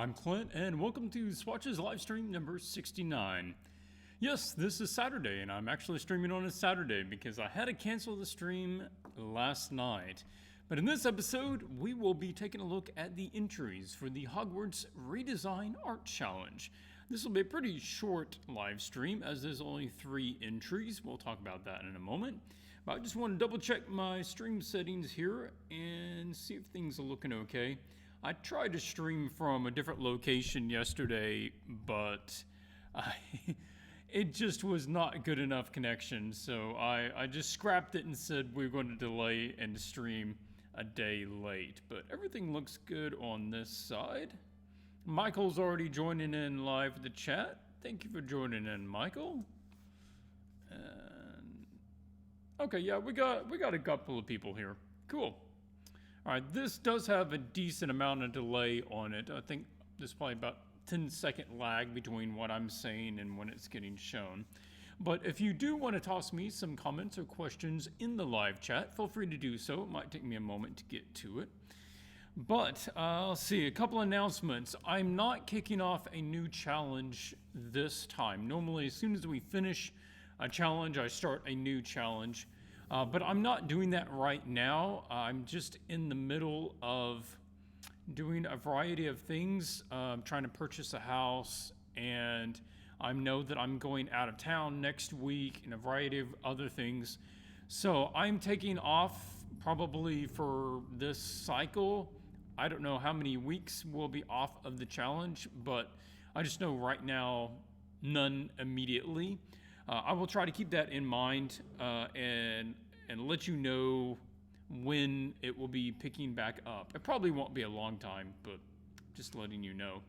I'm Clint, and welcome to Swatch's live stream number 69. Yes, this is Saturday, and I'm actually streaming on a Saturday because I had to cancel the stream last night. But in this episode, we will be taking a look at the entries for the Hogwarts Redesign Art Challenge. This will be a pretty short live stream, as there's only 3 entries. We'll talk about that in a moment. But I just want to double check my stream settings here and see if things are looking okay. I tried to stream from a different location yesterday, but it just was not good enough connection. So I just scrapped it and said we're going to delay and stream a day late. But everything looks good on this side. Michael's already joining in live with the chat. Thank you for joining in, Michael. And okay, yeah, we got a couple of people here. Cool. All right, this does have a decent amount of delay on it. I think there's probably about 10-second lag between what I'm saying and when it's getting shown. But if you do want to toss me some comments or questions in the live chat, feel free to do so. It might take me a moment to get to it. But I'll see, a couple announcements. I'm not kicking off a new challenge this time. Normally, as soon as we finish a challenge, I start a new challenge. But I'm not doing that right now. I'm just in the middle of doing a variety of things. I'm trying to purchase a house, and I know that I'm going out of town next week and a variety of other things. So I'm taking off probably for this cycle. I don't know how many weeks we'll be off of the challenge, but I just know right now, none immediately. I will try to keep that in mind and let you know when it will be picking back up. It probably won't be a long time, but just letting you know.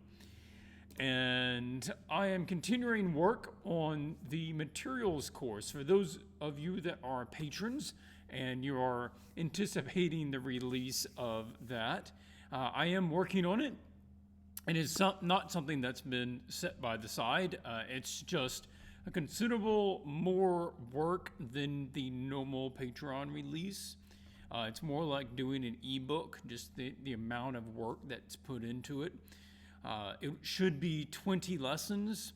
And I am continuing work on the materials course. For those of you that are patrons and you are anticipating the release of that, I am working on it. And it's not something that's been set by the side. It's just a considerable more work than the normal Patreon release. It's more like doing an ebook, just the amount of work that's put into it. It should be 20 lessons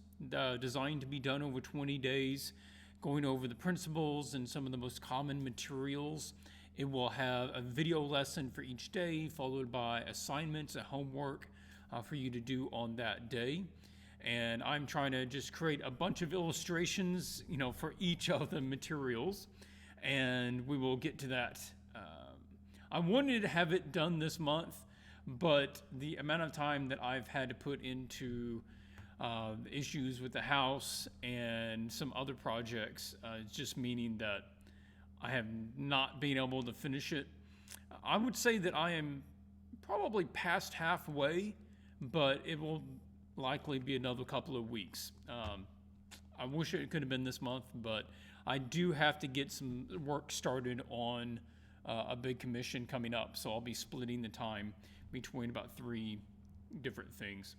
designed to be done over 20 days, going over the principles and some of the most common materials. It will have a video lesson for each day, followed by assignments and homework for you to do on that day. And I'm trying to just create a bunch of illustrations, for each of the materials, and we will get to that. I wanted to have it done this month, but the amount of time that I've had to put into issues with the house and some other projects is just meaning that I have not been able to finish it. I would say that I am probably past halfway, but it will likely be another couple of weeks. I wish it could have been this month, but I do have to get some work started on a big commission coming up, so I'll be splitting the time between about 3 different things.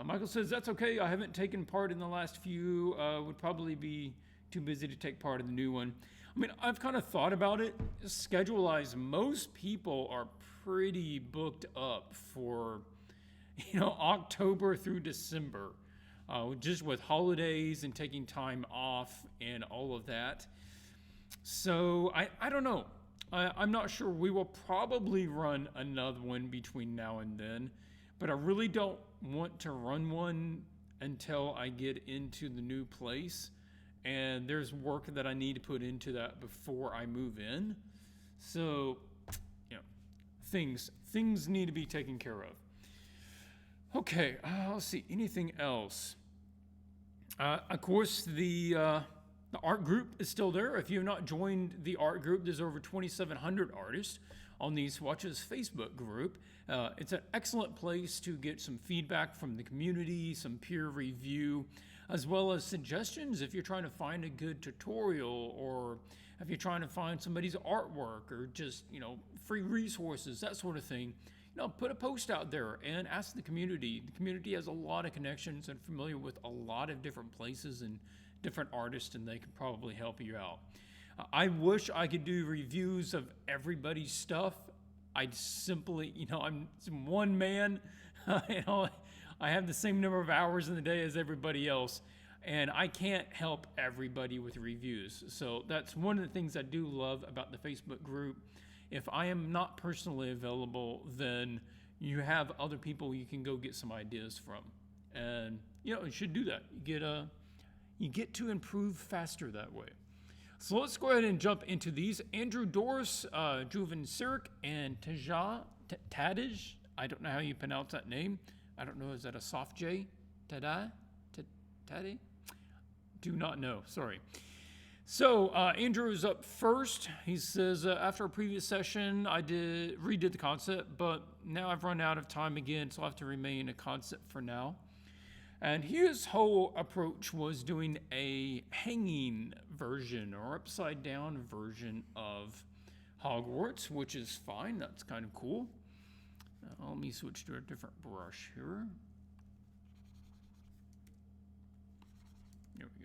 Michael says, that's okay, I haven't taken part in the last few, would probably be too busy to take part in the new one. I mean, I've kind of thought about it. Schedule-wise, most people are pretty booked up for October through December, just with holidays and taking time off and all of that. So I don't know. I'm not sure. We will probably run another one between now and then, but I really don't want to run one until I get into the new place. And there's work that I need to put into that before I move in. So, things need to be taken care of. Okay, let's see, anything else? Of course, the art group is still there. If you have not joined the art group, there's over 2,700 artists on the Swatches Facebook group. It's an excellent place to get some feedback from the community, some peer review, as well as suggestions if you're trying to find a good tutorial, or if you're trying to find somebody's artwork, or just, free resources, that sort of thing. Put a post out there and ask the community. The community has a lot of connections and familiar with a lot of different places and different artists, and they can probably help you out. I wish I could do reviews of everybody's stuff. I'd simply, I'm one man, I have the same number of hours in the day as everybody else, and I can't help everybody with reviews. So that's one of the things I do love about the Facebook group. If I am not personally available, then you have other people you can go get some ideas from. And, you should do that. You get to improve faster that way. So let's go ahead and jump into these. Andrew Doris, Juven Sirik, and Tadij. I don't know how you pronounce that name. I don't know, is that a soft J? Tadij? Do not know, sorry. So Andrew is up first. He says, after a previous session, I redid the concept, but now I've run out of time again, so I'll have to remain a concept for now. And his whole approach was doing a hanging version or upside down version of Hogwarts, which is fine. That's kind of cool. Let me switch to a different brush here. There we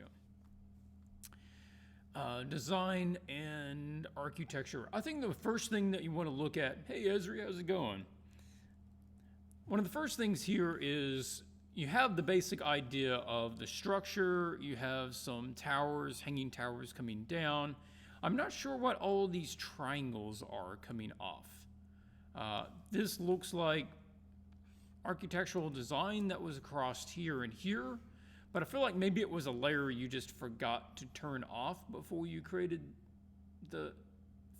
go. Design and architecture. I think the first thing that you want to look at, hey Ezri, how's it going? One of the first things here is you have the basic idea of the structure. You have some towers, hanging towers coming down. I'm not sure what all these triangles are coming off. This looks like architectural design that was across here and here, but I feel like maybe it was a layer you just forgot to turn off before you created the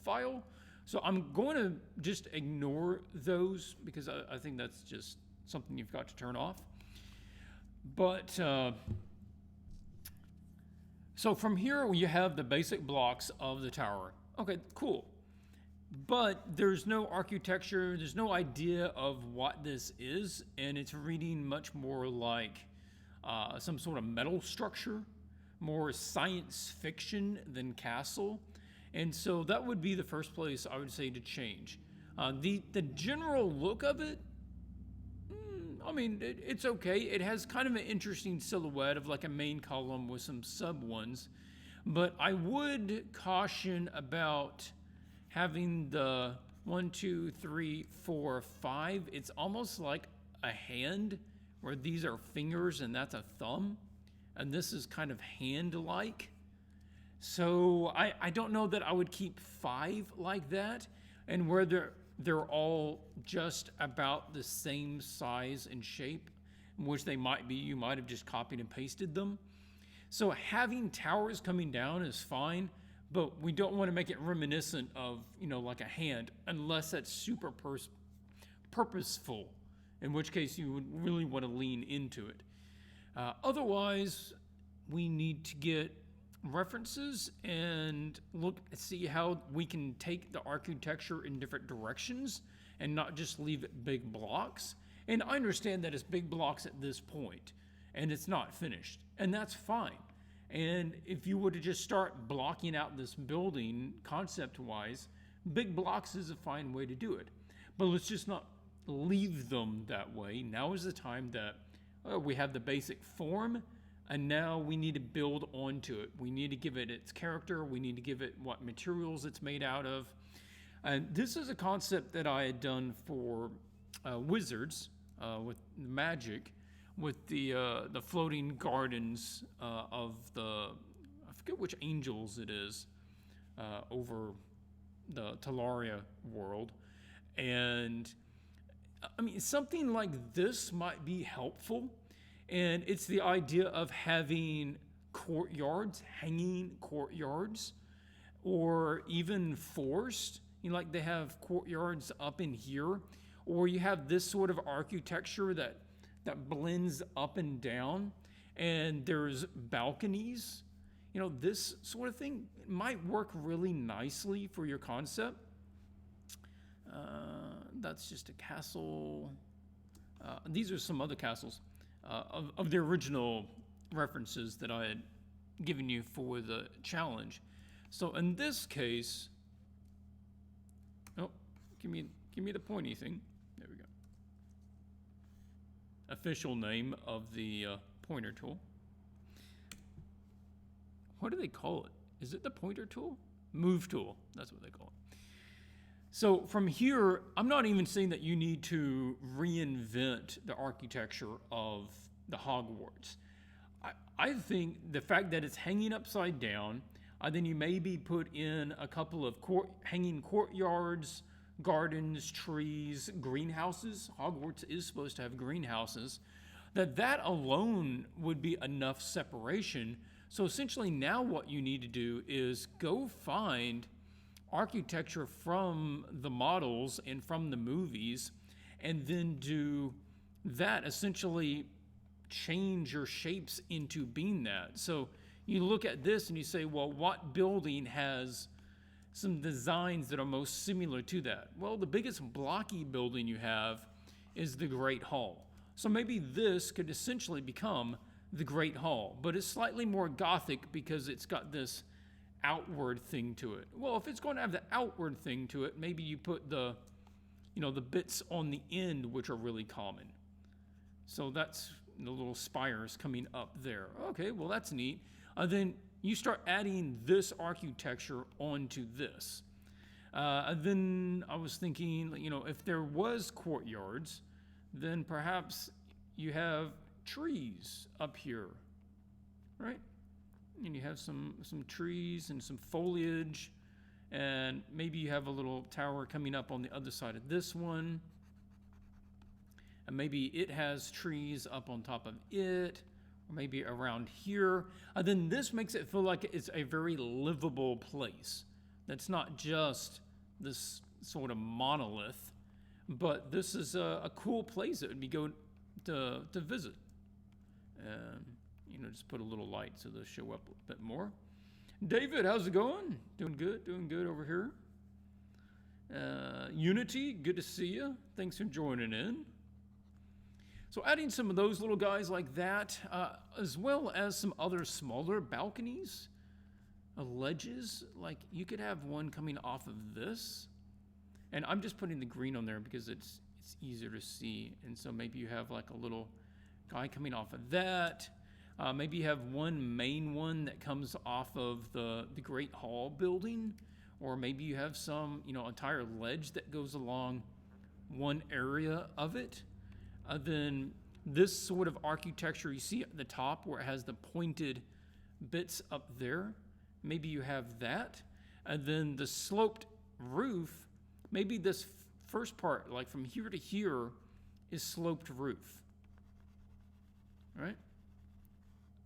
file. So I'm going to just ignore those because I think that's just something you've got to turn off. But so from here you have the basic blocks of the tower. Okay, cool. But there's no architecture, there's no idea of what this is, and it's reading much more like some sort of metal structure, more science fiction than castle. And so that would be the first place I would say to change. The general look of it, I mean, it's okay. It has kind of an interesting silhouette of like a main column with some sub ones, but I would caution about having the 1, 2, 3, 4, 5. It's almost like a hand where these are fingers and that's a thumb, and this is kind of hand-like. So I don't know that I would keep 5 like that, and where they're all just about the same size and shape, which they might be. You might have just copied and pasted them. So having towers coming down is fine, but we don't want to make it reminiscent of, like a hand, unless that's super purposeful, in which case you would really want to lean into it. Otherwise, we need to get references and see how we can take the architecture in different directions and not just leave it big blocks. And I understand that it's big blocks at this point and it's not finished, and that's fine. And if you were to just start blocking out this building concept-wise, big blocks is a fine way to do it. But let's just not leave them that way. Now is the time that we have the basic form, and now we need to build onto it. We need to give it its character. We need to give it what materials it's made out of. And this is a concept that I had done for Wizards with Magic, with the floating gardens of I forget which angels it is, over the Talaria world. And I mean, something like this might be helpful. And it's the idea of having courtyards, hanging courtyards, or even forced. Like they have courtyards up in here, or you have this sort of architecture that blends up and down, and there's balconies. This sort of thing might work really nicely for your concept. That's just a castle. These are some other castles of the original references that I had given you for the challenge. So in this case, give me the pointy thing. There we go. Official name of the pointer tool. What do they call it? Is it the pointer tool? Move tool. That's what they call it. So from here, I'm not even saying that you need to reinvent the architecture of the Hogwarts. I think the fact that it's hanging upside down, then you maybe put in a couple of hanging courtyards, gardens, trees, greenhouses. Hogwarts is supposed to have greenhouses. That alone would be enough separation. So essentially now what you need to do is go find architecture from the models and from the movies, and then do that, essentially change your shapes into being that. So you look at this and you say, well, what building has some designs that are most similar to that? Well, the biggest blocky building you have is the Great Hall. So maybe this could essentially become the Great Hall, but it's slightly more Gothic because it's got this outward thing to it. Well, if it's going to have the outward thing to it, maybe you put the bits on the end, which are really common. So that's the little spires coming up there. Okay, well, that's neat. Then you start adding this architecture onto this. Then I was thinking, if there was courtyards, then perhaps you have trees up here, right? And you have some trees and some foliage, and maybe you have a little tower coming up on the other side of this one, and maybe it has trees up on top of it, or maybe around here. Then this makes it feel like it's a very livable place. That's not just this sort of monolith, but this is a cool place that would be good to visit. And just put a little light so they'll show up a bit more. David, how's it going? Doing good over here. Unity, good to see you. Thanks for joining in. So adding some of those little guys like that, as well as some other smaller balconies, ledges, like you could have one coming off of this. And I'm just putting the green on there because it's easier to see. And so maybe you have like a little guy coming off of that. Maybe you have one main one that comes off of the Great Hall building, or maybe you have some, entire ledge that goes along one area of it. Then this sort of architecture you see at the top where it has the pointed bits up there, maybe you have that. And then the sloped roof, maybe this first part, like from here to here, is sloped roof, right?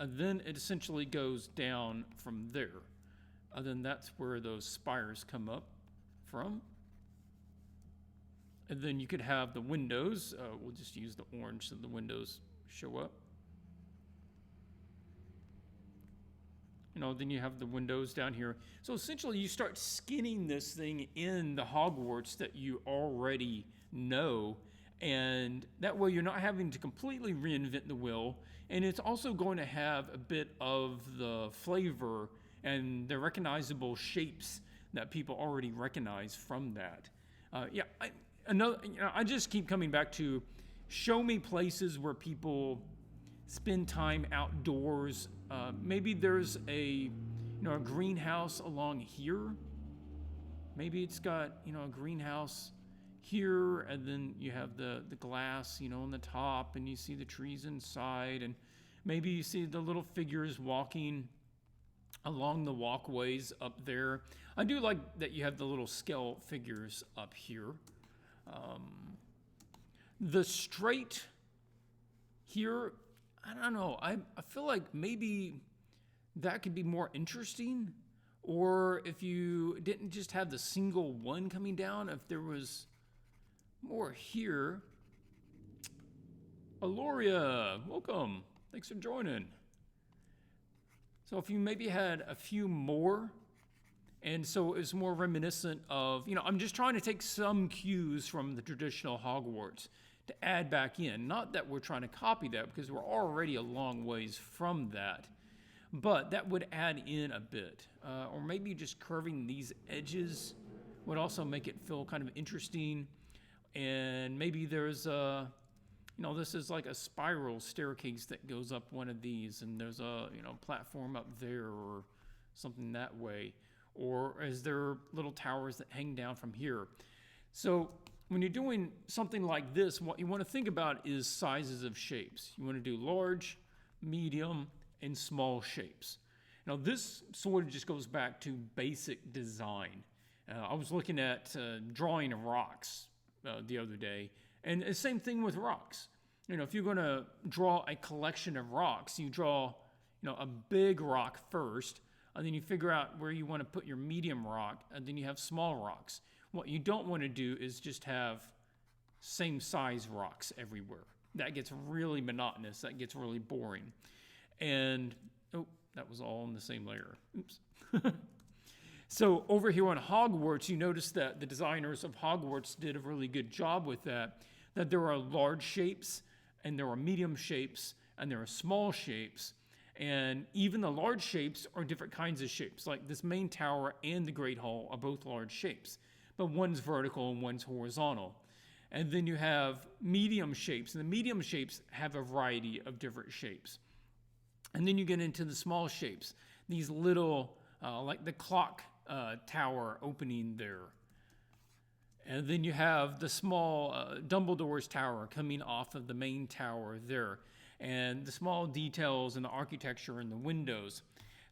And then it essentially goes down from there. And then that's where those spires come up from. And then you could have the windows. We'll just use the orange so the windows show up. Then you have the windows down here. So essentially you start skinning this thing in the Hogwarts that you already know. And that way you're not having to completely reinvent the wheel. And it's also going to have a bit of the flavor and the recognizable shapes that people already recognize from that. I just keep coming back to show me places where people spend time outdoors. Maybe there's a greenhouse along here. Maybe it's got a greenhouse here, and then you have the glass on the top, and you see the trees inside, and maybe you see the little figures walking along the walkways up there. I do like that you have the little scale figures up here. The straight here, I don't know. I feel like maybe that could be more interesting. Or if you didn't just have the single one coming down, if there was more here. Aloria, welcome. Thanks for joining. So if you maybe had a few more, and so it's more reminiscent of, I'm just trying to take some cues from the traditional Hogwarts to add back in. Not that we're trying to copy that, because we're already a long ways from that, but that would add in a bit. Or maybe just curving these edges would also make it feel kind of interesting. And maybe there's this is like a spiral staircase that goes up one of these, and there's a, platform up there or something that way. Or is there little towers that hang down from here? So when you're doing something like this, what you want to think about is sizes of shapes. You want to do large, medium, and small shapes. Now this sort of just goes back to basic design. I was looking at drawing rocks the other day, and the same thing with rocks. If you're going to draw a collection of rocks, you draw, a big rock first, and then you figure out where you want to put your medium rock, and then you have small rocks. What you don't want to do is just have same size rocks everywhere. That gets really monotonous. That gets really boring. And, oh, that was all in the same layer. Oops. So over here on Hogwarts, you notice that the designers of Hogwarts did a really good job with that there are large shapes, and there are medium shapes, and there are small shapes. And even the large shapes are different kinds of shapes. Like this main tower and the Great Hall are both large shapes, but one's vertical and one's horizontal. And then you have medium shapes, and the medium shapes have a variety of different shapes. And then you get into the small shapes, these little, like the clock tower opening there. And then you have the small Dumbledore's tower coming off of the main tower there, and the small details in the architecture and the windows.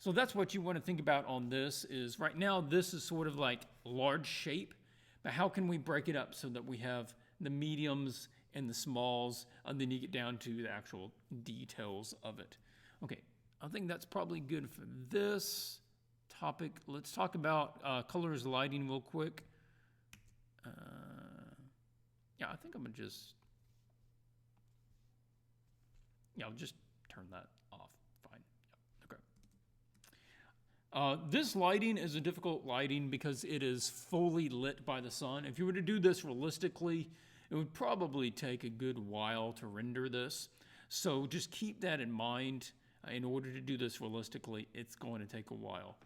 So that's what you want to think about on this is right now this is sort of like large shape, but how can we break it up so that we have the mediums and the smalls, and then you get down to the actual details of it. Okay, I think that's probably good for this topic. Let's talk about colors, lighting real quick. Yeah, I think I'm gonna I'll just turn that off. Fine. Yeah, okay. This lighting is a difficult lighting because it is fully lit by the sun. If you were to do this realistically, it would probably take a good while to render this. So just keep that in mind. In order to do this realistically, it's going to take a while.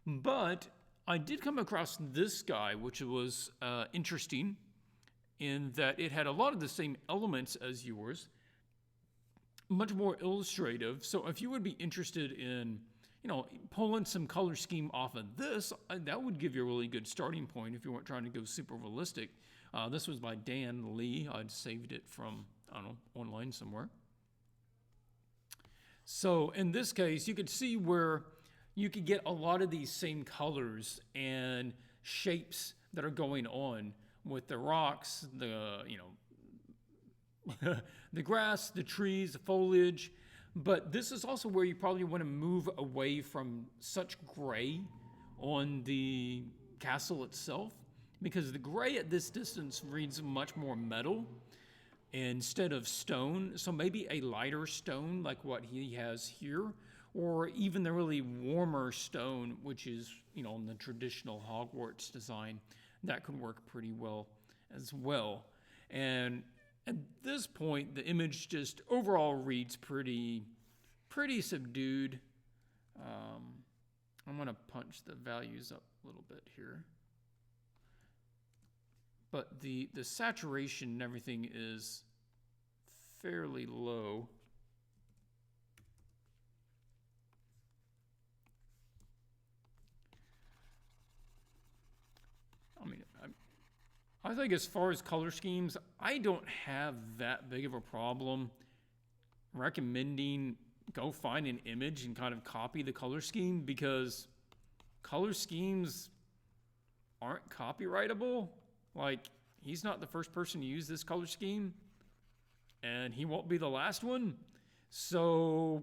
But I did come across this guy, which was interesting in that it had a lot of the same elements as yours, much more illustrative. So if you would be interested in, pulling some color scheme off of this, that would give you a really good starting point if you weren't trying to go super realistic. This was by Dan Lee. I'd saved it from, online somewhere. So in this case, you could see where you could get a lot of these same colors and shapes that are going on with the rocks, the grass, the trees, the foliage. But this is also where you probably want to move away from such gray on the castle itself, because the gray at this distance reads much more metal instead of stone. So maybe a lighter stone like what he has here, or even the really warmer stone, which is, in the traditional Hogwarts design, that could work pretty well as well. And at this point, the image just overall reads pretty subdued. I'm gonna punch the values up a little bit here. But the saturation and everything is fairly low. I think as far as color schemes, I don't have that big of a problem recommending go find an image and kind of copy the color scheme, because color schemes aren't copyrightable. Like, he's not the first person to use this color scheme, and he won't be the last one. So,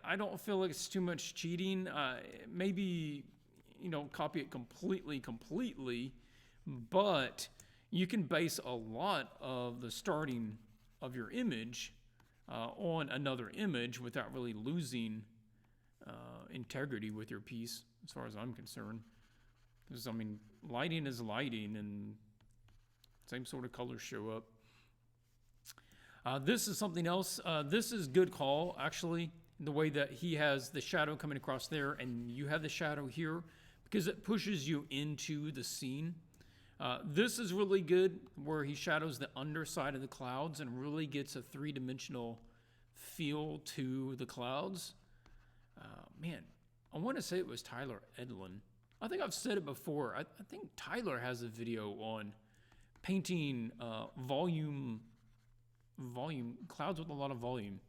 I don't feel like it's too much cheating. Maybe, copy it completely, but you can base a lot of the starting of your image on another image without really losing integrity with your piece, as far as I'm concerned. Because, lighting is lighting, and same sort of colors show up. This is something else. This is good call, actually, the way that he has the shadow coming across there, and you have the shadow here, because it pushes you into the scene. This is really good, where he shadows the underside of the clouds and really gets a three-dimensional feel to the clouds. Man, I want to say it was Tyler Edlin. I think I've said it before. I think Tyler has a video on painting volume clouds with a lot of volume.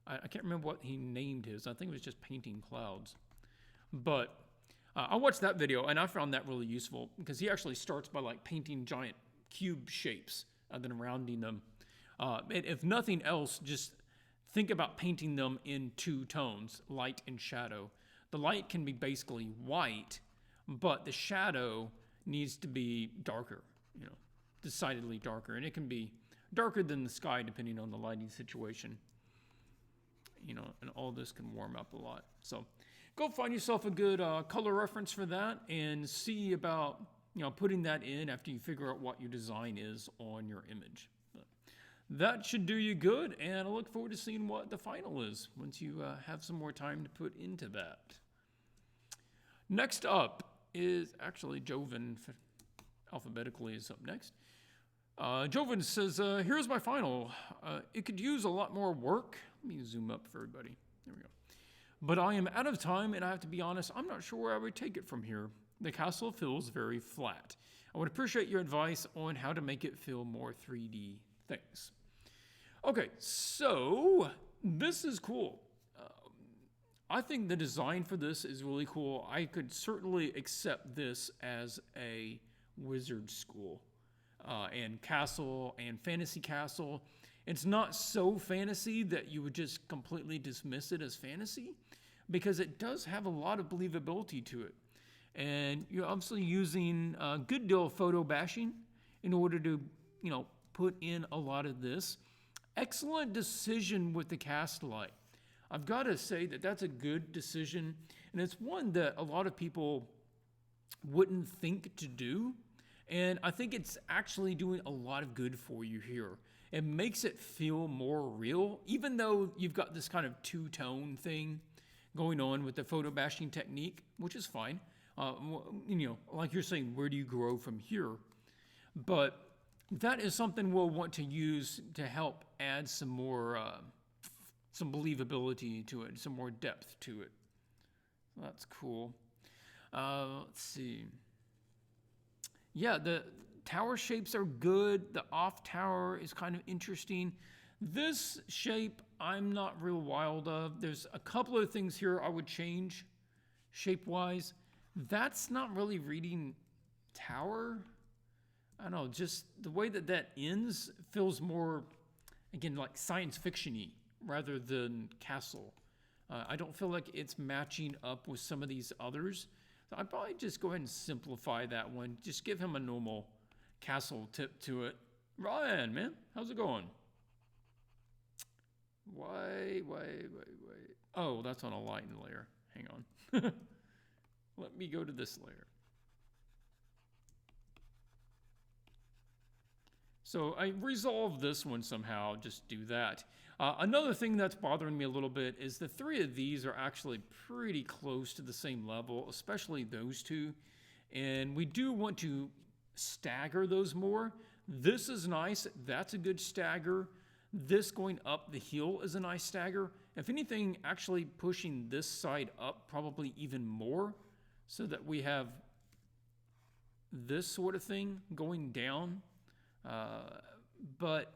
I can't remember what he named his. I think it was just painting clouds. But I watched that video and I found that really useful because he actually starts by like painting giant cube shapes and then rounding them. And if nothing else, just think about painting them in two tones, light and shadow. The light can be basically white, but the shadow needs to be darker, decidedly darker. And it can be darker than the sky depending on the lighting situation. And all this can warm up a lot. So go find yourself a good color reference for that and see about, putting that in after you figure out what your design is on your image. But that should do you good, and I look forward to seeing what the final is once you have some more time to put into that. Next up is actually Joven, alphabetically is up next. Joven says, here's my final. It could use a lot more work. Let me zoom up for everybody. There we go. But I am out of time, and I have to be honest, I'm not sure where I would take it from here. The castle feels very flat. I would appreciate your advice on how to make it feel more 3D. Thanks. Okay, so this is cool. I think the design for this is really cool. I could certainly accept this as a wizard school and castle and fantasy castle. It's not so fantasy that you would just completely dismiss it as fantasy because it does have a lot of believability to it. And you're obviously using a good deal of photo bashing in order to, put in a lot of this. Excellent decision with the cast light. I've got to say that that's a good decision, and it's one that a lot of people wouldn't think to do. And I think it's actually doing a lot of good for you here. It makes it feel more real, even though you've got this kind of two-tone thing going on with the photo bashing technique, which is fine. Like you're saying, where do you grow from here? But that is something we'll want to use to help add some more, some believability to it, some more depth to it. So that's cool. Let's see. Yeah, the tower shapes are good. The off tower is kind of interesting. This shape, I'm not real wild of. There's a couple of things here I would change shape-wise. That's not really reading tower. I don't know, just the way that ends feels more, again, like science fiction-y rather than castle. I don't feel like it's matching up with some of these others. So I'd probably just go ahead and simplify that one. Just give him a normal castle tip to it. Ryan, man, how's it going? Wait. Oh, that's on a lighting layer. Hang on. Let me go to this layer. So I resolved this one somehow, just do that. Another thing that's bothering me a little bit is the three of these are actually pretty close to the same level, especially those two. And we do want to stagger those more. This is nice. That's a good stagger. This going up the hill is a nice stagger. If anything, actually pushing this side up probably even more so that we have this sort of thing going down. But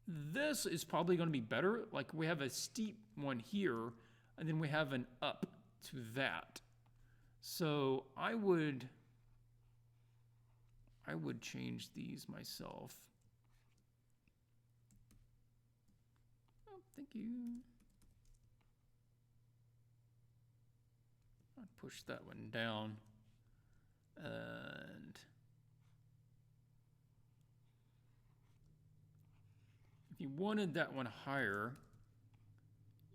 this is probably going to be better. Like we have a steep one here, and then we have an up to that. So I would change these myself. Oh, thank you. I'll push that one down. And if you wanted that one higher,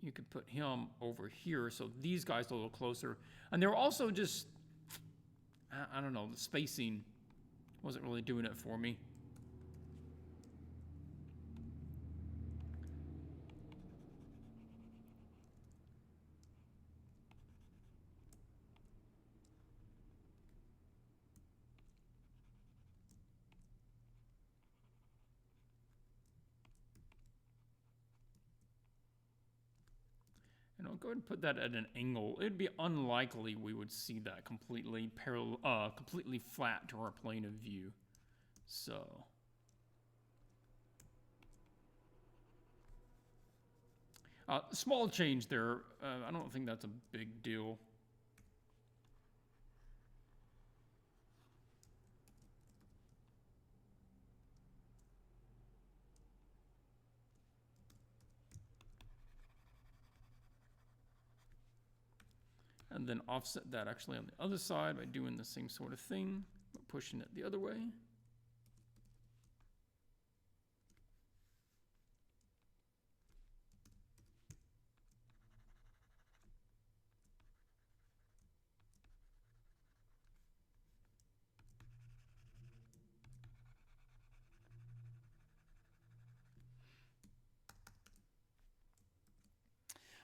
you could put him over here. So these guys are a little closer. And they're also just, I don't know, the spacing wasn't really doing it for me. And I'll go ahead and put that at an angle. It'd be unlikely we would see that completely flat to our plane of view. So Small change there. I don't think that's a big deal. And then offset that actually on the other side by doing the same sort of thing, but pushing it the other way.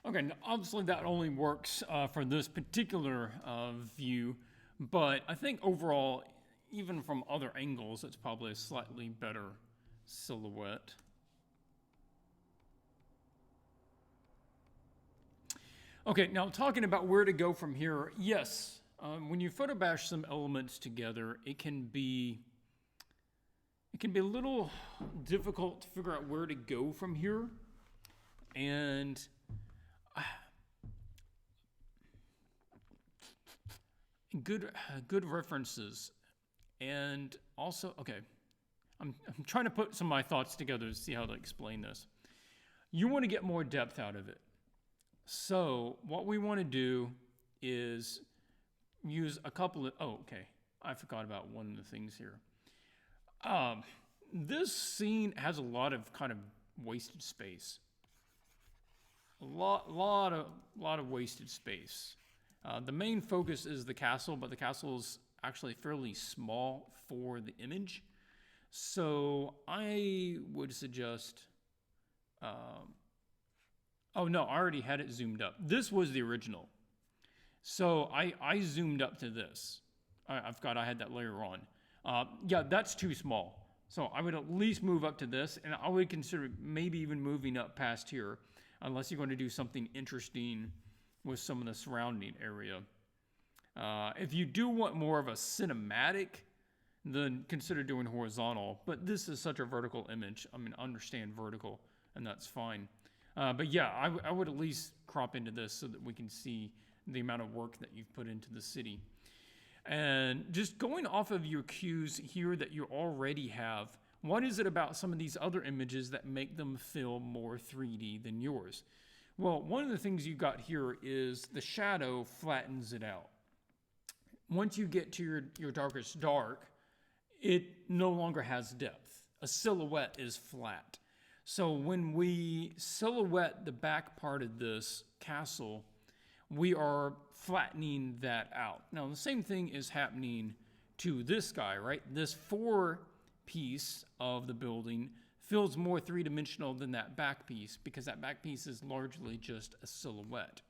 Okay, now obviously that only works for this particular view, but I think overall, even from other angles, it's probably a slightly better silhouette. Okay, now talking about where to go from here, yes, when you photo bash some elements together, it can be a little difficult to figure out where to go from here, and good references, and also okay, I'm trying to put some of my thoughts together to see how to explain this. You want to get more depth out of it. So what we want to do is use a couple of, oh, okay. I forgot about one of the things here. This scene has a lot of kind of wasted space. A lot of wasted space. The main focus is the castle, but the castle is actually fairly small for the image. So I would suggest, oh no, I already had it zoomed up. This was the original. So I zoomed up to this. I forgot I had that layer on. Yeah, that's too small. So I would at least move up to this, and I would consider maybe even moving up past here, unless you're going to do something interesting with some of the surrounding area. If you do want more of a cinematic, then consider doing horizontal. But this is such a vertical image. I mean, understand vertical, and that's fine. But yeah, I would at least crop into this so that we can see the amount of work that you've put into the city. And just going off of your cues here that you already have, what is it about some of these other images that make them feel more 3D than yours? Well, one of the things you got here is the shadow flattens it out. Once you get to your darkest dark, it no longer has depth. A silhouette is flat. So when we silhouette the back part of this castle, we are flattening that out. Now, the same thing is happening to this guy, right? This fore piece of the building feels more three-dimensional than that back piece because that back piece is largely just a silhouette.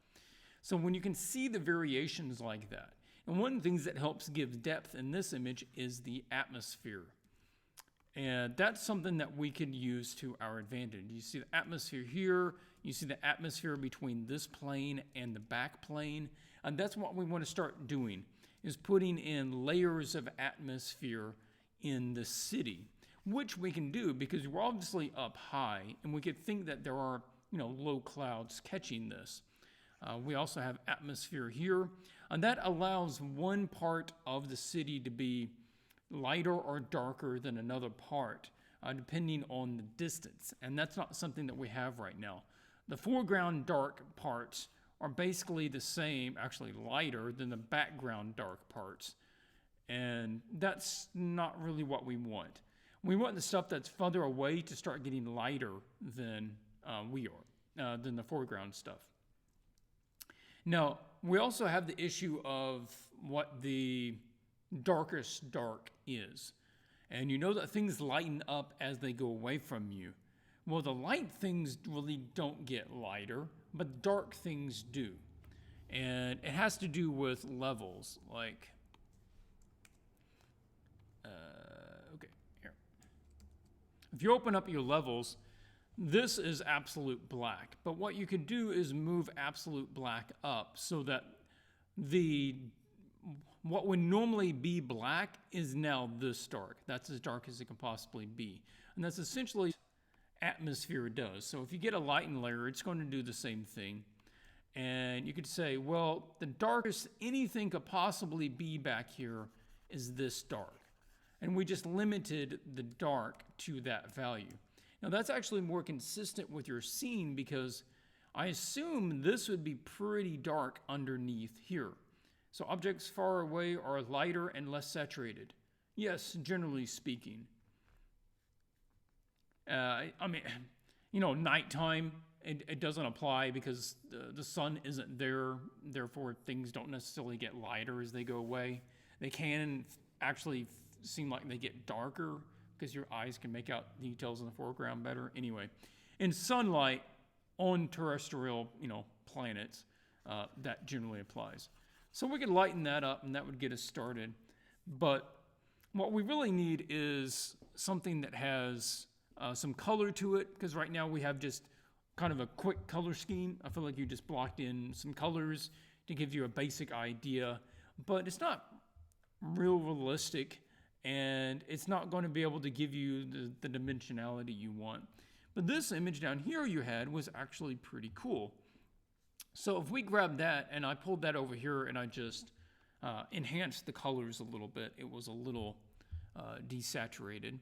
So when you can see the variations like that, and one of the things that helps give depth in this image is the atmosphere. And that's something that we can use to our advantage. You see the atmosphere here, you see the atmosphere between this plane and the back plane, and that's what we want to start doing, is putting in layers of atmosphere in the city, which we can do because we're obviously up high, and we could think that there are, low clouds catching this. We also have atmosphere here, and that allows one part of the city to be lighter or darker than another part, depending on the distance. And that's not something that we have right now. The foreground dark parts are basically the same, actually lighter than the background dark parts. And that's not really what we want. We want the stuff that's further away to start getting lighter than we are, than the foreground stuff. Now, we also have the issue of what the darkest dark is. And you know that things lighten up as they go away from you. Well, the light things really don't get lighter, but dark things do. And it has to do with levels, like, okay, here. If you open up your levels, this is absolute black. But what you can do is move absolute black up so that what would normally be black is now this dark. That's as dark as it can possibly be. And that's essentially, atmosphere does. So if you get a lighten layer, it's going to do the same thing. And you could say, well, the darkest anything could possibly be back here is this dark. And we just limited the dark to that value. Now that's actually more consistent with your scene because I assume this would be pretty dark underneath here. So objects far away are lighter and less saturated. Yes, generally speaking. I mean, you know, nighttime, it doesn't apply because the sun isn't there. Therefore, things don't necessarily get lighter as they go away. They can actually seem like they get darker because your eyes can make out details in the foreground better. Anyway, in sunlight on terrestrial, planets, that generally applies. So we could lighten that up and that would get us started. But what we really need is something that has some color to it, because right now we have just kind of a quick color scheme. I feel like you just blocked in some colors to give you a basic idea, but it's not real realistic and it's not going to be able to give you the dimensionality you want. But this image down here you had was actually pretty cool. So if we grab that and I pulled that over here and I just enhanced the colors a little bit, it was a little desaturated.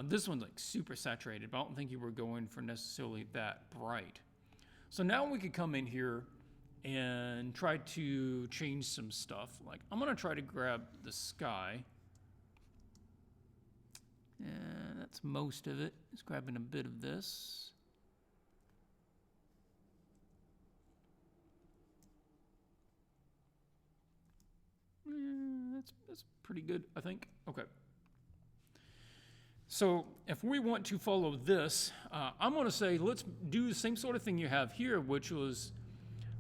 This one's like super saturated, but I don't think you were going for necessarily that bright. So now we could come in here and try to change some stuff. Like I'm gonna try to grab the sky. And that's most of it. It's grabbing a bit of this. That's pretty good, I think. Okay. So if we want to follow this, I'm going to say let's do the same sort of thing you have here, which was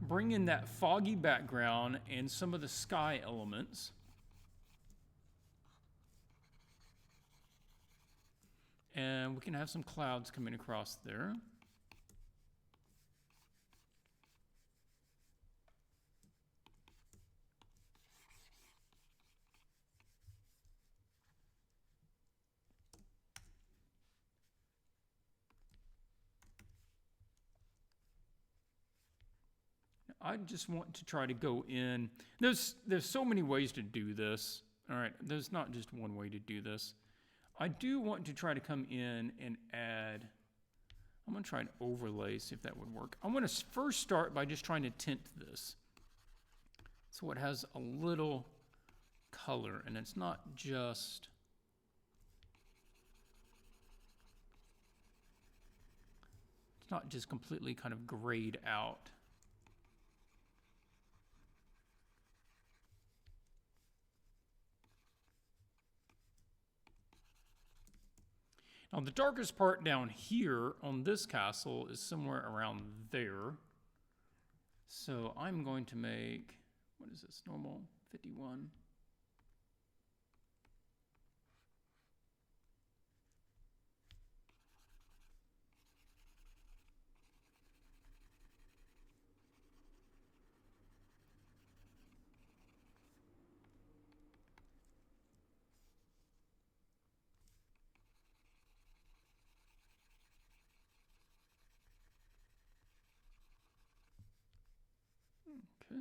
bring in that foggy background and some of the sky elements. And we can have some clouds coming across there. I just want to try to go in. There's so many ways to do this. All right, there's not just one way to do this. I do want to try to come in and add, I'm going to try an overlay, see if that would work. I want to first start by just trying to tint this so it has a little color and it's not just completely kind of grayed out. Now the darkest part down here on this castle is somewhere around there. So I'm going to make, what is this, normal 51. Okay.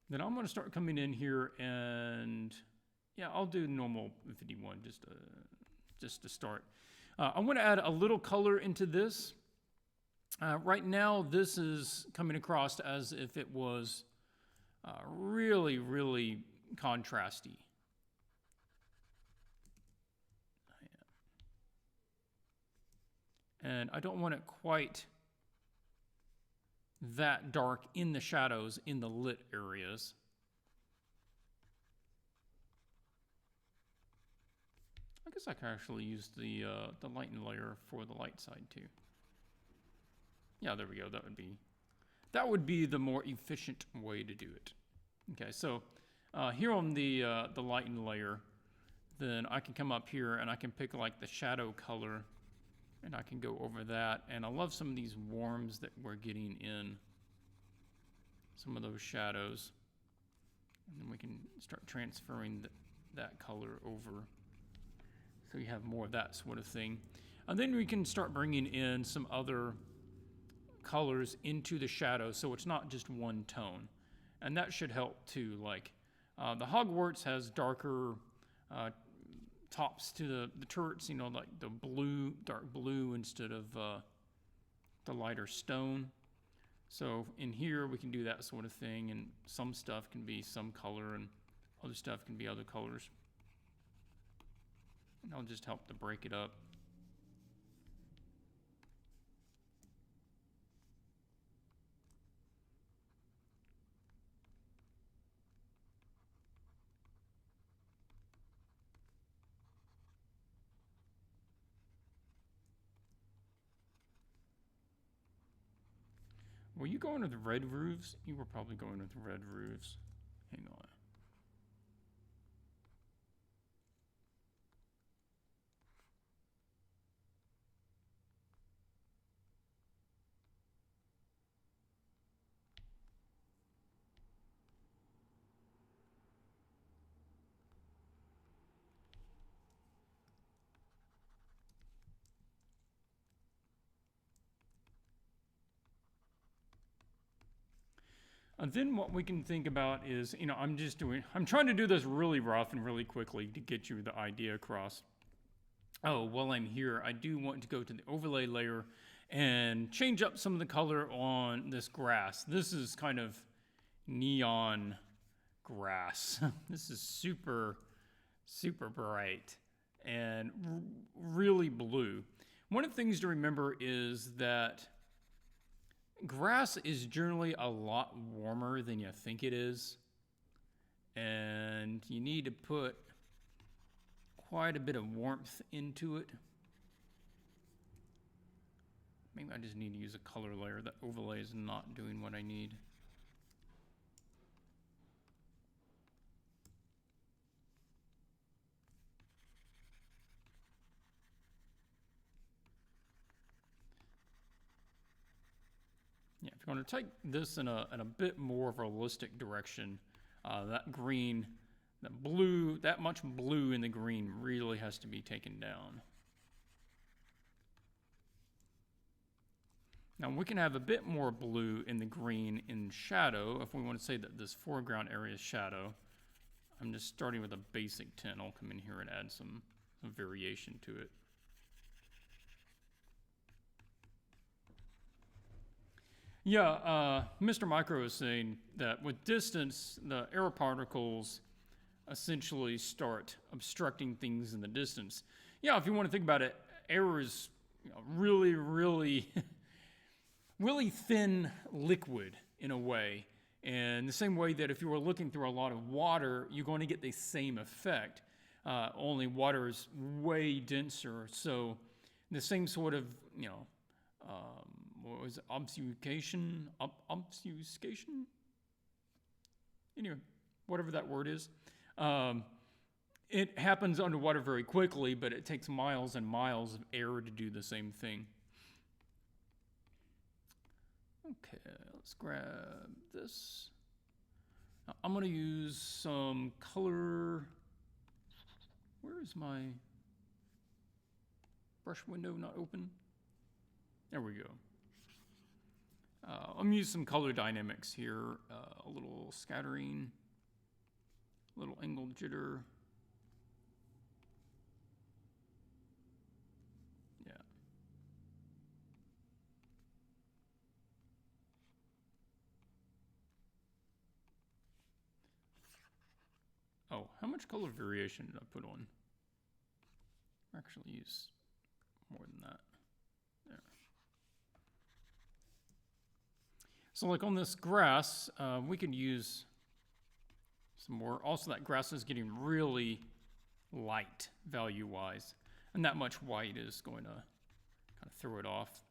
Then I'm going to start coming in here and, yeah, I'll do normal 51 just to start. I want to add a little color into this. Right now, this is coming across as if it was really, really contrasty. And I don't want it quite that dark in the shadows in the lit areas. I guess I can actually use the lighten layer for the light side too. Yeah, there we go. That would be the more efficient way to do it. Okay, so here on the lighten layer, then I can come up here and I can pick like the shadow color And I can go over that. And I love some of these warms that we're getting in some of those shadows. And then we can start transferring that color over. So you have more of that sort of thing. And then we can start bringing in some other colors into the shadow so it's not just one tone. And that should help too. Like the Hogwarts has darker tops to the turrets, you know, like the blue, dark blue instead of the lighter stone. So in here we can do that sort of thing, and some stuff can be some color and other stuff can be other colors. And that'll just help to break it up. Were you going with red roofs? You were probably going with red roofs. Hang on. And then what we can think about is, you know, I'm trying to do this really rough and really quickly to get you the idea across. Oh, while I'm here, I do want to go to the overlay layer and change up some of the color on this grass. This is kind of neon grass. This is super, super bright and really blue. One of the things to remember is that grass is generally a lot warmer than you think it is. And you need to put quite a bit of warmth into it. Maybe I just need to use a color layer. That overlay is not doing what I need. Yeah, if you want to take this in a bit more realistic direction, that green, that blue, that much blue in the green really has to be taken down. Now we can have a bit more blue in the green in shadow if we want to say that this foreground area is shadow. I'm just starting with a basic tint. I'll come in here and add some variation to it. Yeah, Mr. Micro is saying that with distance, the air particles essentially start obstructing things in the distance. Yeah, if you want to think about it, air is, you know, really, really, really thin liquid in a way. And the same way that if you were looking through a lot of water, you're going to get the same effect. Only water is way denser. So the same sort of, you know, what was it? Obfuscation? Obfuscation? Anyway, whatever that word is. It happens underwater very quickly, but it takes miles and miles of air to do the same thing. Okay, let's grab this. Now, I'm going to use some color. Where is my brush window not open? There we go. I'm going to use some color dynamics here. A little scattering, a little angled jitter. Yeah. Oh, how much color variation did I put on? Actually use more than that. There. So like on this grass, we could use some more. Also, that grass is getting really light value-wise. And that much white is going to kind of throw it off.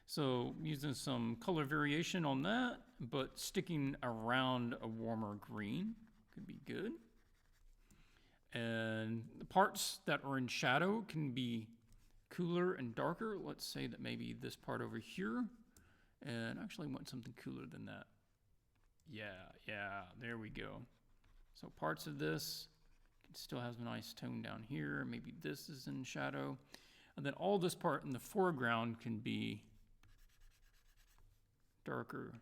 So using some color variation on that, but sticking around a warmer green could be good. And parts that are in shadow can be cooler and darker. Let's say that maybe this part over here, and I actually want something cooler than that. Yeah, there we go. So parts of this can still have a nice tone down here. Maybe this is in shadow. And then all this part in the foreground can be darker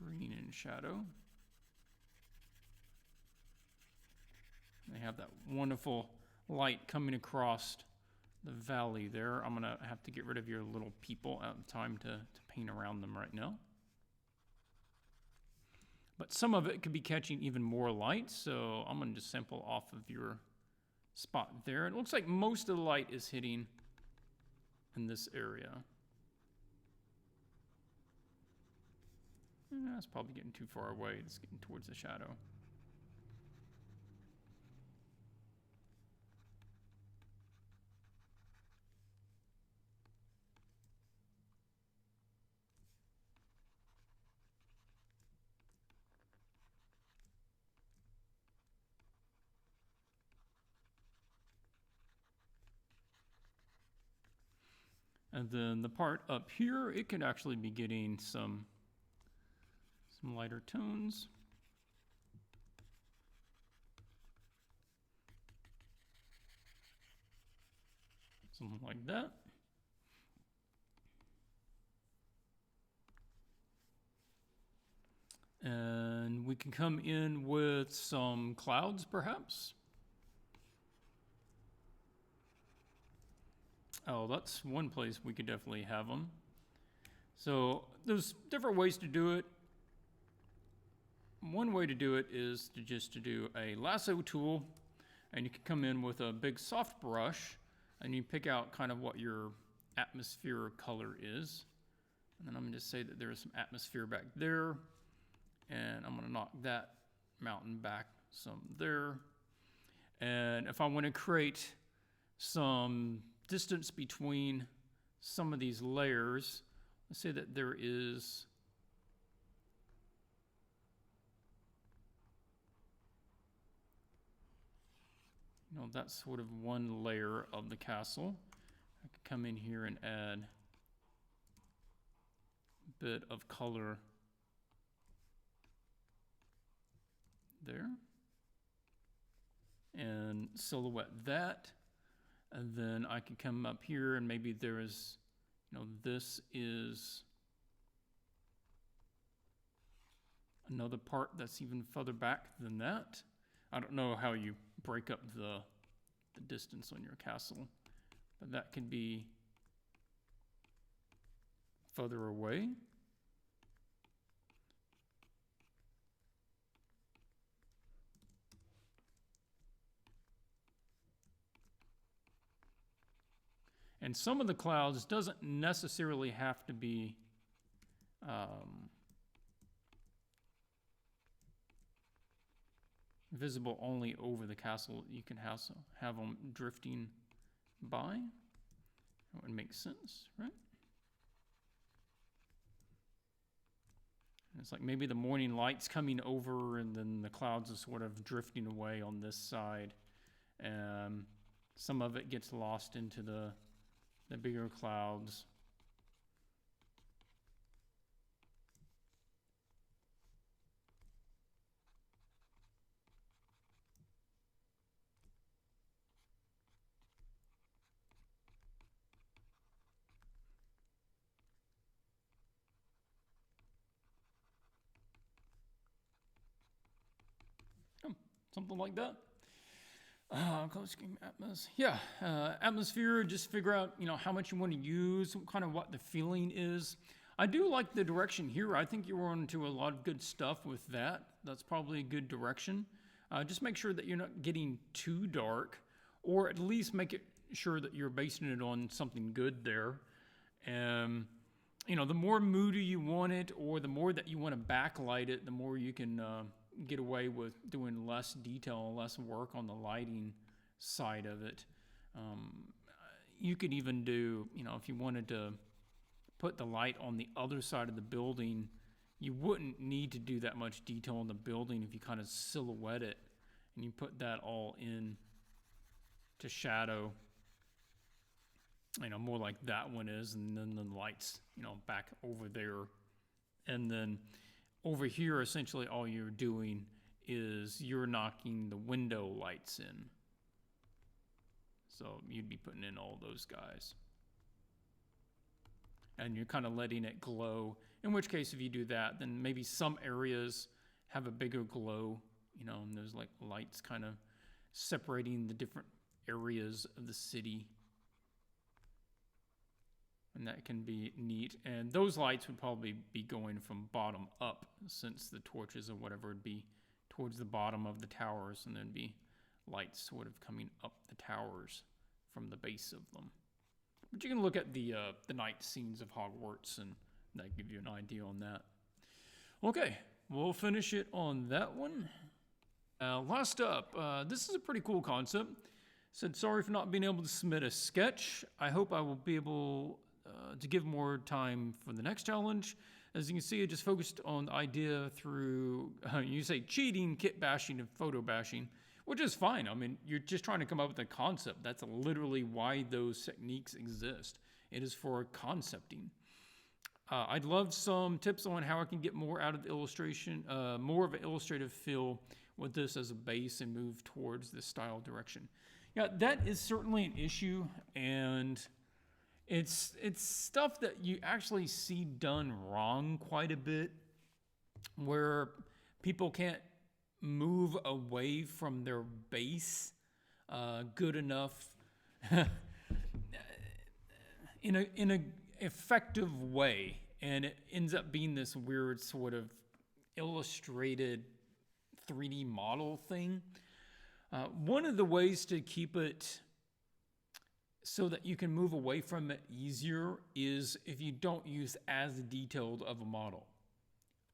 green in shadow. They have that wonderful light coming across the valley there. I'm gonna have to get rid of your little people out of time to paint around them right now. But some of it could be catching even more light, so I'm gonna just sample off of your spot there. It looks like most of the light is hitting in this area. That's probably getting too far away. It's getting towards the shadow. And then the part up here, it could actually be getting some lighter tones. Something like that. And we can come in with some clouds, perhaps. Oh, that's one place we could definitely have them. So there's different ways to do it. One way to do it is to do a lasso tool, and you can come in with a big soft brush, and you pick out kind of what your atmosphere color is. And then I'm gonna just say that there's some atmosphere back there, and I'm gonna knock that mountain back some there. And if I want to create some distance between some of these layers, let's say that there is that's sort of one layer of the castle. I could come in here and add a bit of color there and silhouette that. And then I could come up here and maybe there is, this is another part that's even further back than that. I don't know how you break up the distance on your castle, but that can be further away. And some of the clouds doesn't necessarily have to be visible only over the castle. You can have them drifting by. That would make sense, right? And it's like maybe the morning light's coming over and then the clouds are sort of drifting away on this side. Some of it gets lost into the bigger clouds. Something like that. Color scheme, atmosphere, just figure out, how much you want to use, kind of what the feeling is. I do like the direction here. I think you're onto a lot of good stuff with that. That's probably a good direction. Just make sure that you're not getting too dark, or at least make it sure that you're basing it on something good there. The more moody you want it, or the more that you want to backlight it, the more you can get away with doing less detail, less work on the lighting side of it. You could even do, if you wanted to put the light on the other side of the building, you wouldn't need to do that much detail on the building if you kind of silhouette it and you put that all in to shadow, more like that one is, and then the lights, back over there. And then over here, essentially all you're doing is you're knocking the window lights in. So you'd be putting in all those guys. And you're kind of letting it glow. In which case, if you do that, then maybe some areas have a bigger glow, and there's like lights kind of separating the different areas of the city. And that can be neat. And those lights would probably be going from bottom up, since the torches or whatever would be towards the bottom of the towers, and then be lights sort of coming up the towers from the base of them. But you can look at the night scenes of Hogwarts, and that give you an idea on that. Okay, we'll finish it on that one. Last up, this is a pretty cool concept. Said sorry for not being able to submit a sketch. I hope I will be able to give more time for the next challenge. As you can see, I just focused on the idea through, you say cheating, kit bashing, and photo bashing, which is fine. I mean, you're just trying to come up with a concept. That's literally why those techniques exist. It is for concepting. I'd love some tips on how I can get more out of the illustration, more of an illustrative feel with this as a base and move towards this style direction. Yeah, that is certainly an issue, and it's stuff that you actually see done wrong quite a bit, where people can't move away from their base good enough in a effective way, and it ends up being this weird sort of illustrated 3D model thing. One of the ways to keep it so that you can move away from it easier is if you don't use as detailed of a model.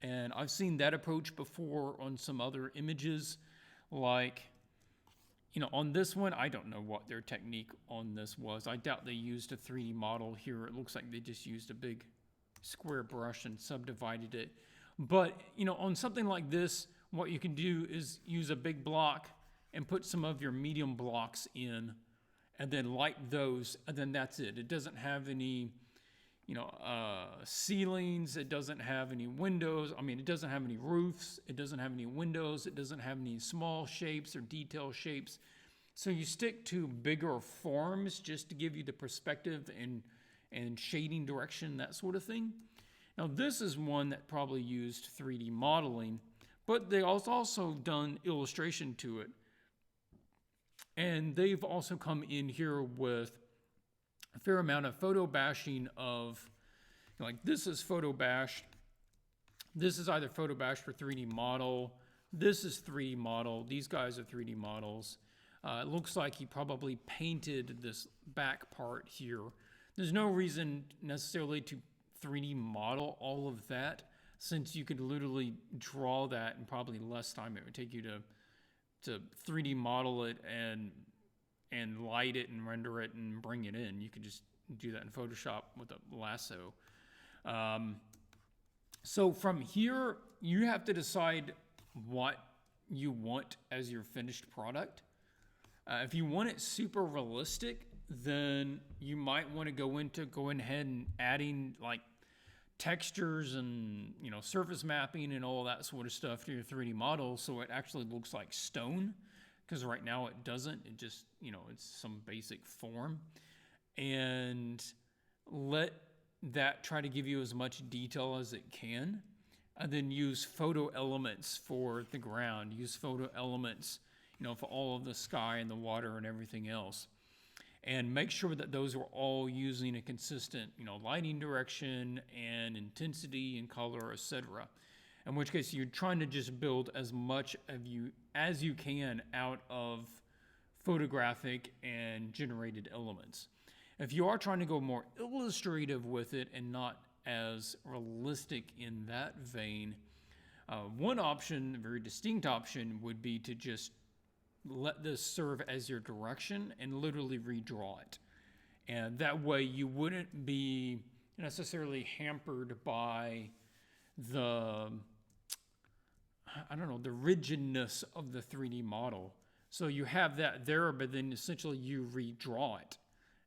And I've seen that approach before on some other images, like, on this one, I don't know what their technique on this was. I doubt they used a 3D model here. It looks like they just used a big square brush and subdivided it. But, on something like this, what you can do is use a big block and put some of your medium blocks in, and then light those, and then that's it. It doesn't have any, ceilings. It doesn't have any windows. I mean, it doesn't have any roofs. It doesn't have any windows. It doesn't have any small shapes or detail shapes. So you stick to bigger forms just to give you the perspective and shading direction, that sort of thing. Now, this is one that probably used 3D modeling, but they also done illustration to it. And they've also come in here with a fair amount of photo bashing of, like, this is photo bashed. This is either photo bashed for 3D model. This is 3D model. These guys are 3D models. It looks like he probably painted this back part here. There's no reason necessarily to 3D model all of that, since you could literally draw that in probably less time it would take you to 3D model it and light it and render it and bring it in. You could just do that in Photoshop with a lasso. So from here, you have to decide what you want as your finished product. If you want it super realistic, then you might want to go ahead and adding like textures and surface mapping and all that sort of stuff to your 3D model, so it actually looks like stone, because right now it doesn't. It just it's some basic form, and let that try to give you as much detail as it can, and then use photo elements for the ground, use photo elements for all of the sky and the water and everything else. And make sure that those are all using a consistent, lighting direction and intensity and color, etc. In which case, you're trying to just build as much as you can out of photographic and generated elements. If you are trying to go more illustrative with it and not as realistic in that vein, one option, a very distinct option, would be to just let this serve as your direction and literally redraw it. And that way you wouldn't be necessarily hampered by the rigidness of the 3D model. So you have that there, but then essentially you redraw it.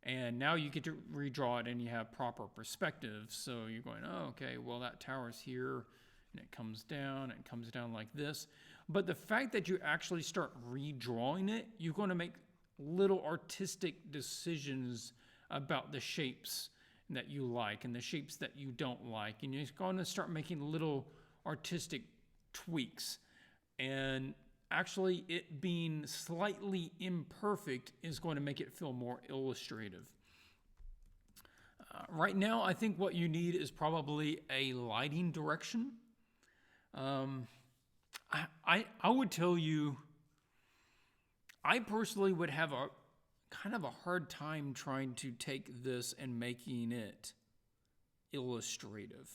And now you get to redraw it and you have proper perspective. So you're going, oh, okay, well, that tower's here and it comes down like this. But the fact that you actually start redrawing it, you're going to make little artistic decisions about the shapes that you like and the shapes that you don't like. And you're going to start making little artistic tweaks. And actually, it being slightly imperfect is going to make it feel more illustrative. Right now, I think what you need is probably a lighting direction. I would tell you, I personally would have a kind of a hard time trying to take this and making it illustrative.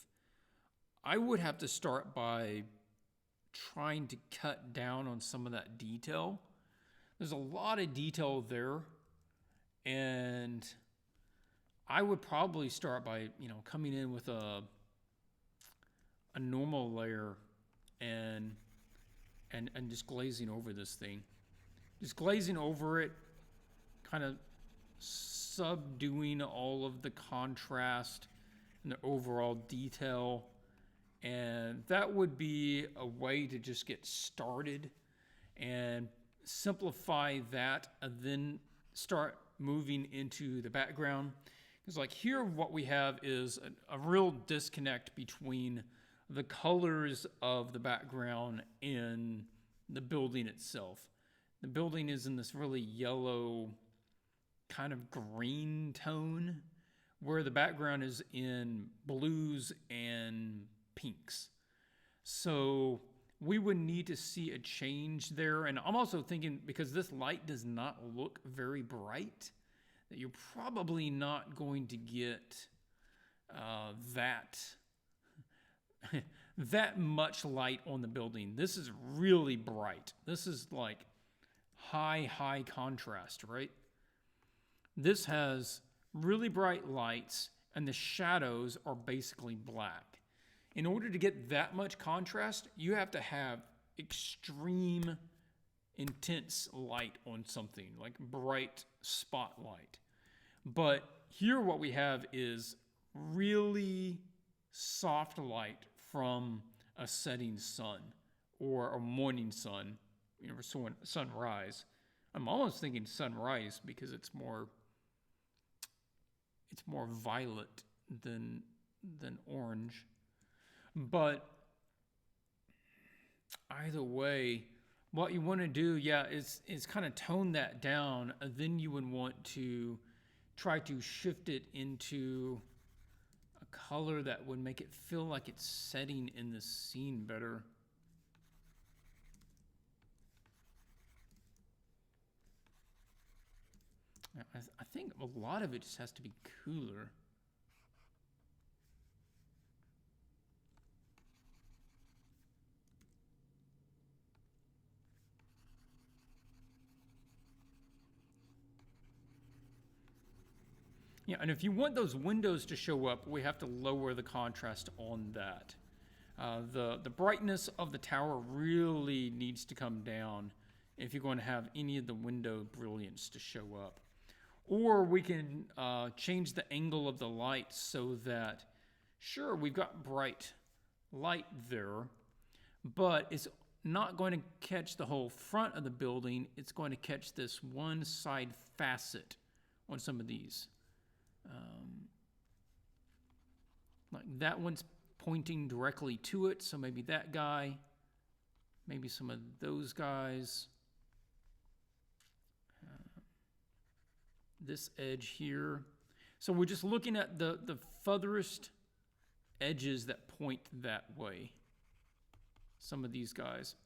I would have to start by trying to cut down on some of that detail. There's a lot of detail there, and I would probably start by, coming in with a normal layer and just glazing over this thing. Just glazing over it, kind of subduing all of the contrast and the overall detail. And that would be a way to just get started and simplify that, and then start moving into the background. Because like here, what we have is a real disconnect between the colors of the background and the building itself. The building is in this really yellow, kind of green tone, where the background is in blues and pinks. So we would need to see a change there. And I'm also thinking, because this light does not look very bright, that you're probably not going to get that much light on the building. This is really bright. This is like high contrast, right? This has really bright lights, and the shadows are basically black. In order to get that much contrast, you have to have extreme, intense light on something, like bright spotlight. But here what we have is really soft light from a setting sun or a morning sun, sunrise. I'm almost thinking sunrise because it's more violet than orange. But either way, what you want to do, is kind of tone that down. And then you would want to try to shift it into a color that would make it feel like it's setting in the scene better. I think a lot of it just has to be cooler. Yeah, and if you want those windows to show up, we have to lower the contrast on that. The brightness of the tower really needs to come down if you're going to have any of the window brilliance to show up. Or we can change the angle of the light so that, sure, we've got bright light there, but it's not going to catch the whole front of the building. It's going to catch this one side facet on some of these. Like that one's pointing directly to it, so maybe that guy, maybe some of those guys. This edge here. So we're just looking at the furthest edges that point that way. Some of these guys.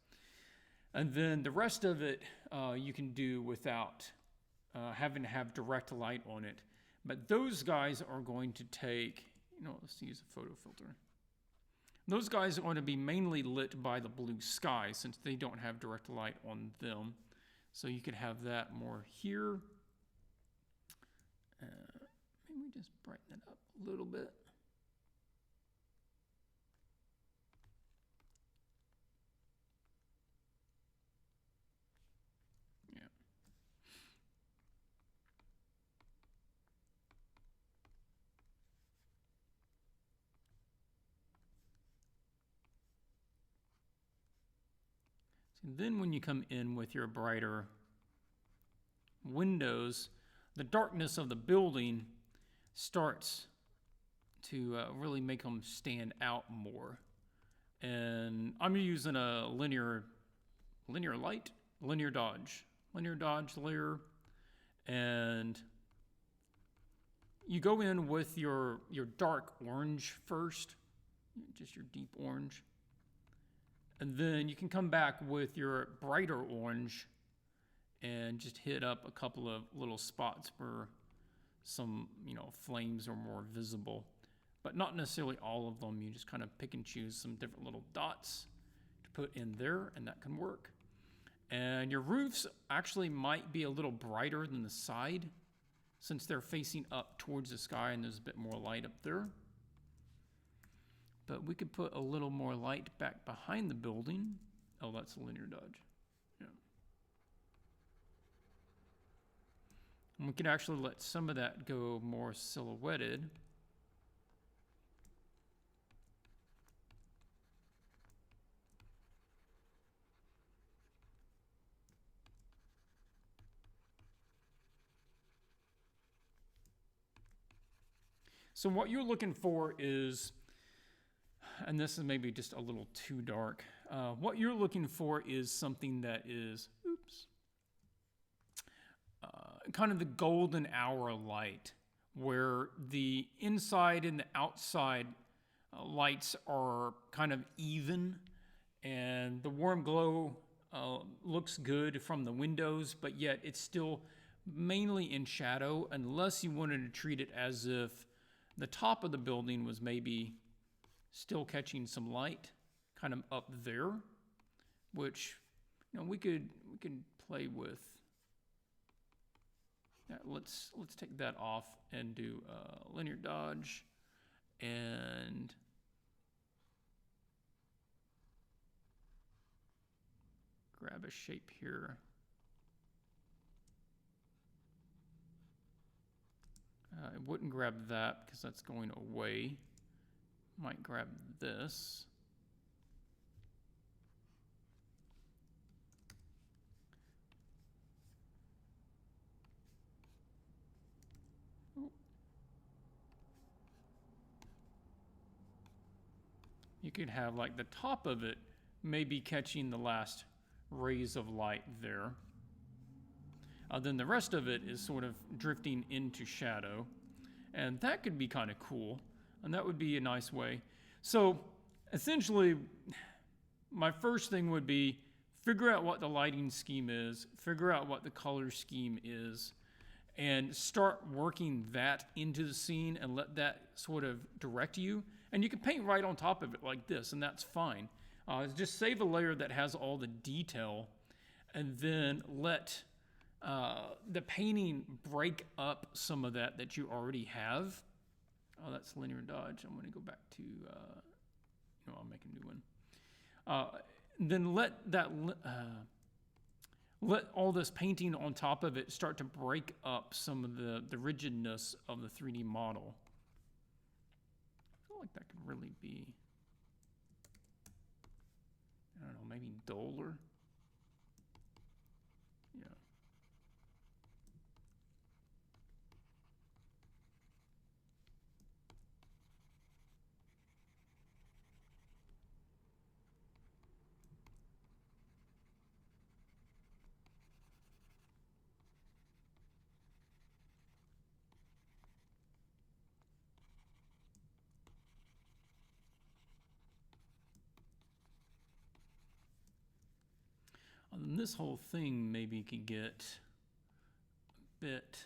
And then the rest of it you can do without having to have direct light on it. But those guys are going to take, let's use a photo filter. Those guys are going to be mainly lit by the blue sky since they don't have direct light on them. So you could have that more here. Maybe just brighten it up a little bit. Yeah. And then when you come in with your brighter windows, the darkness of the building starts to really make them stand out more. And I'm using a linear dodge layer, and you go in with your dark orange first, just your deep orange, and then you can come back with your brighter orange and just hit up a couple of little spots where some flames are more visible, but not necessarily all of them. You just kind of pick and choose some different little dots to put in there, and that can work. And your roofs actually might be a little brighter than the side, since they're facing up towards the sky and there's a bit more light up there. But we could put a little more light back behind the building. Oh, that's a linear dodge. Yeah. And we could actually let some of that go more silhouetted. So what you're looking for is, and this is maybe just a little too dark, what you're looking for is something that is, kind of the golden hour light, where the inside and the outside lights are kind of even, and the warm glow looks good from the windows, but yet it's still mainly in shadow, unless you wanted to treat it as if the top of the building was maybe still catching some light kind of up there, which we could play with. Yeah, let's take that off and do linear dodge and grab a shape here. I wouldn't grab that because that's going away. Might grab this. You could have like the top of it maybe catching the last rays of light there. Then the rest of it is sort of drifting into shadow. And that could be kind of cool. And that would be a nice way. So essentially, my first thing would be figure out what the lighting scheme is, figure out what the color scheme is, and start working that into the scene and let that sort of direct you. And you can paint right on top of it like this, and that's fine. Just save a layer that has all the detail, and then let the painting break up some of that you already have. Oh, that's linear dodge. I'm going to go back to, I'll make a new one. Then let all this painting on top of it start to break up some of the rigidness of the 3D model. I feel like that could really be, I don't know, maybe duller. Yeah. And this whole thing maybe could get a bit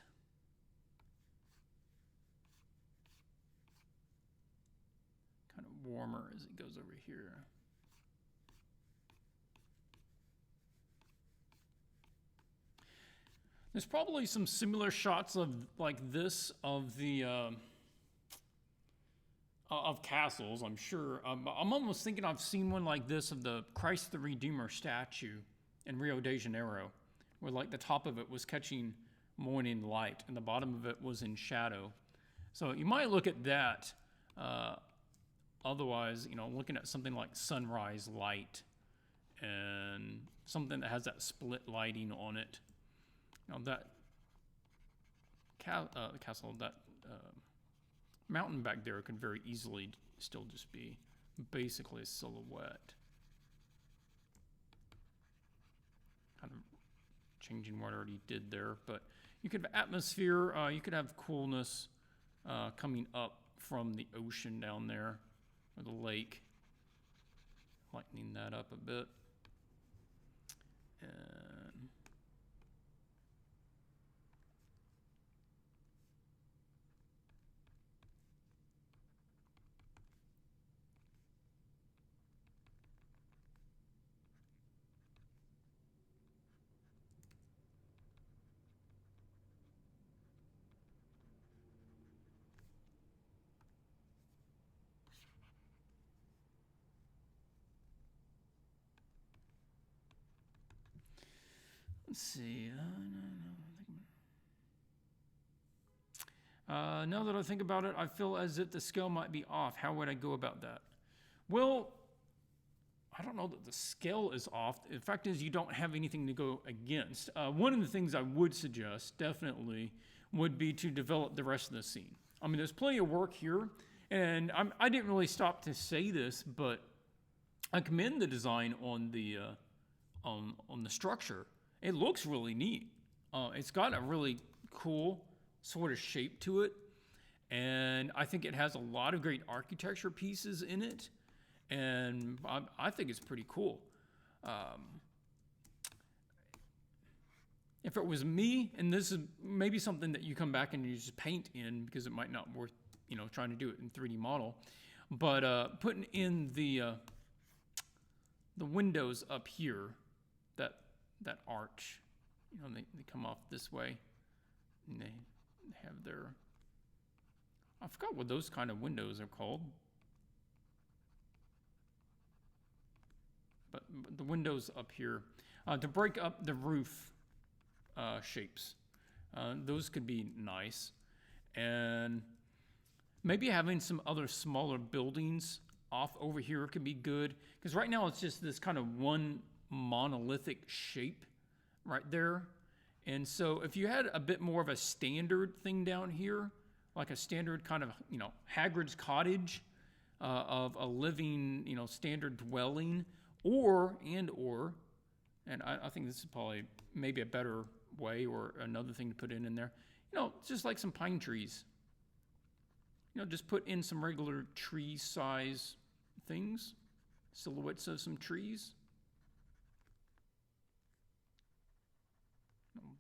kind of warmer as it goes over here. There's probably some similar shots of like this of the of castles, I'm sure. I'm almost thinking I've seen one like this of the Christ the Redeemer statue in Rio de Janeiro, where like the top of it was catching morning light and the bottom of it was in shadow. So you might look at that. Otherwise, looking at something like sunrise light and something that has that split lighting on it. Now that castle, that mountain back there could very easily still just be basically a silhouette. Kind of changing what I already did there, but you could have atmosphere, you could have coolness coming up from the ocean down there, or the lake. Lightening that up a bit. And let's see. Now that I think about it, I feel as if the scale might be off. How would I go about that? Well, I don't know that the scale is off. The fact is, you don't have anything to go against. One of the things I would suggest, definitely, would be to develop the rest of the scene. I mean, there's plenty of work here, and I didn't really stop to say this, but I commend the design on the structure. It looks really neat. It's got a really cool sort of shape to it, and I think it has a lot of great architecture pieces in it, and I think it's pretty cool. If it was me, and this is maybe something that you come back and you just paint in because it might not worth trying to do it in 3D model, but putting in the windows up here, that arch, they come off this way, and they have their, I forgot what those kind of windows are called, but the windows up here, to break up the roof shapes, those could be nice, and maybe having some other smaller buildings off over here could be good, because right now it's just this kind of one monolithic shape right there. And so if you had a bit more of a standard thing down here, like a standard kind of, Hagrid's cottage of a living, standard dwelling, and I think this is probably maybe a better way or another thing to put in there, just like some pine trees. Just put in some regular tree size things, silhouettes of some trees.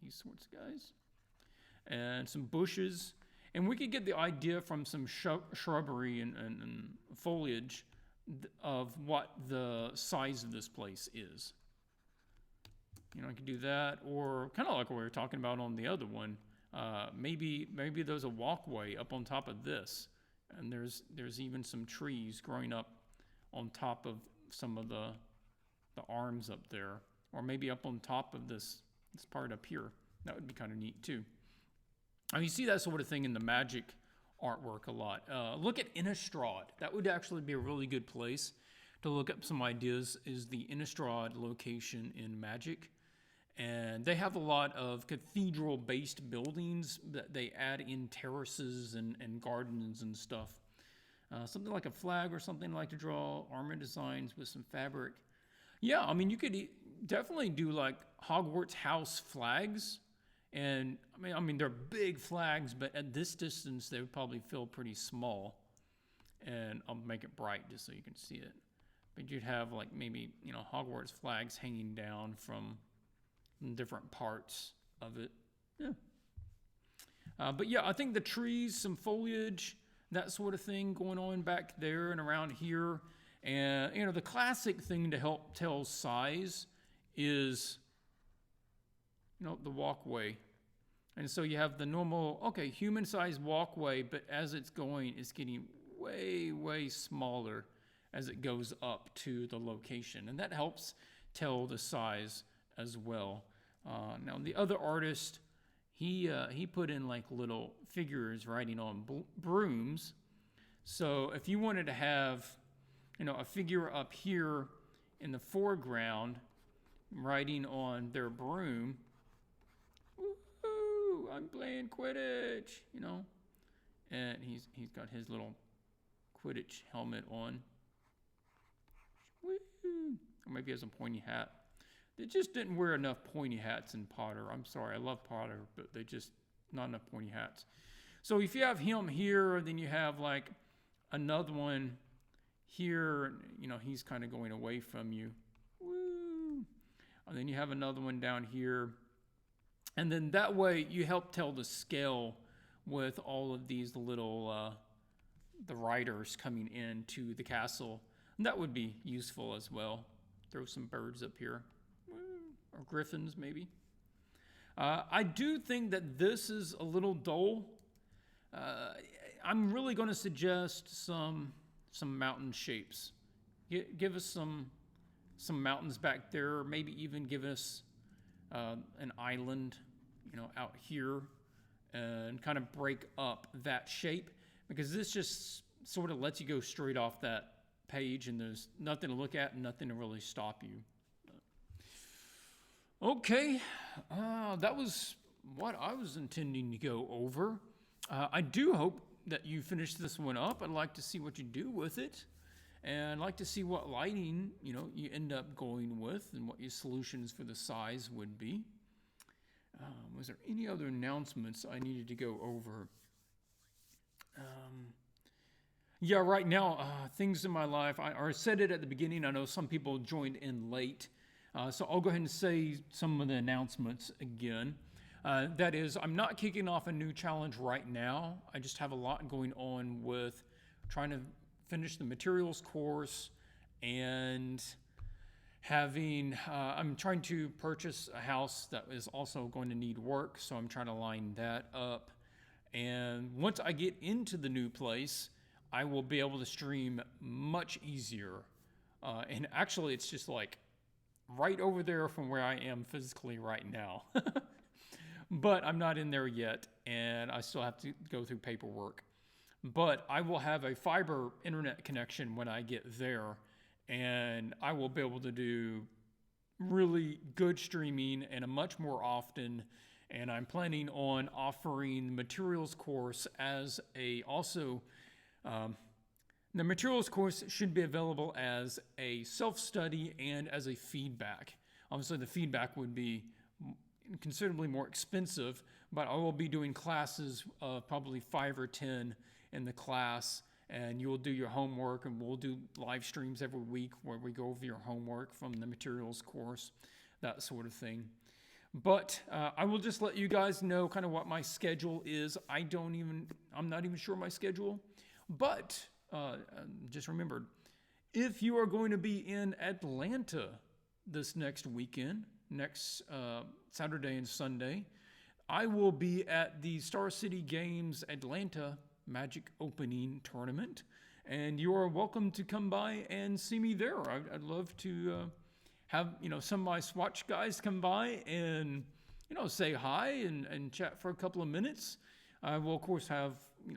These sorts of guys, and some bushes, and we could get the idea from some shrubbery and foliage of what the size of this place is. I could do that, or kind of like what we were talking about on the other one. Maybe there's a walkway up on top of this, and there's even some trees growing up on top of some of the arms up there, or maybe up on top of this part up here. That would be kind of neat too. You see that sort of thing in the Magic artwork a lot. Look at Innistrad. That would actually be a really good place to look up some ideas, is the Innistrad location in Magic. And they have a lot of cathedral-based buildings that they add in terraces and gardens and stuff. Something like a flag or something like to draw armor designs with some fabric. Yeah, you could definitely do like Hogwarts house flags. And they're big flags, but at this distance, they would probably feel pretty small. And I'll make it bright just so you can see it. But you'd have like maybe, Hogwarts flags hanging down from different parts of it. Yeah. But yeah, I think the trees, some foliage, that sort of thing going on back there and around here. And, the classic thing to help tell size is, the walkway. And so you have the normal, human-sized walkway, but as it's going, it's getting way, way smaller as it goes up to the location. And that helps tell the size as well. Now, the other artist, he put in like little figures riding on brooms. So if you wanted to have, a figure up here in the foreground riding on their broom. Woo! I'm playing Quidditch, and he's got his little Quidditch helmet on. Woo! Or maybe he has a pointy hat. They just didn't wear enough pointy hats in Potter. I'm sorry, I love Potter, but they just not enough pointy hats. So if you have him here, then you have like another one here. He's kind of going away from you. Woo! And then you have another one down here. And then that way you help tell the scale with all of these little the riders coming into the castle. And that would be useful as well. Throw some birds up here. Or griffins, maybe. I do think that this is a little dull. I'm really going to suggest some mountain shapes. Give us some mountains back there. Maybe even give us an island, out here, and kind of break up that shape, because this just sort of lets you go straight off that page, and there's nothing to look at and nothing to really stop you. Okay, that was what I was intending to go over. I do hope that you finish this one up. I'd like to see what you do with it, and I'd like to see what lighting you end up going with, and what your solutions for the size would be. Was there any other announcements I needed to go over? Yeah, right now, things in my life, I said it at the beginning. I know some people joined in late. So I'll go ahead and say some of the announcements again. That is, I'm not kicking off a new challenge right now. I just have a lot going on with trying to finish the materials course, and I'm trying to purchase a house that is also going to need work, so I'm trying to line that up. And once I get into the new place, I will be able to stream much easier. And actually, it's just like right over there from where I am physically right now. But I'm not in there yet, and I still have to go through paperwork. But I will have a fiber internet connection when I get there, and I will be able to do really good streaming and a much more often. And I'm planning on offering the materials course as the materials course should be available as a self-study and as a feedback. Obviously, the feedback would be considerably more expensive, but I will be doing classes of probably 5 or 10 in the class, and you will do your homework, and we'll do live streams every week where we go over your homework from the materials course, that sort of thing. But I will just let you guys know kind of what my schedule is. I'm not even sure my schedule, but just remembered, if you are going to be in Atlanta this next weekend, next Saturday and Sunday, I will be at the Star City Games Atlanta Magic Opening Tournament, and you are welcome to come by and see me there. I'd love to have some of my Swatch guys come by and say hi and chat for a couple of minutes. I will of course have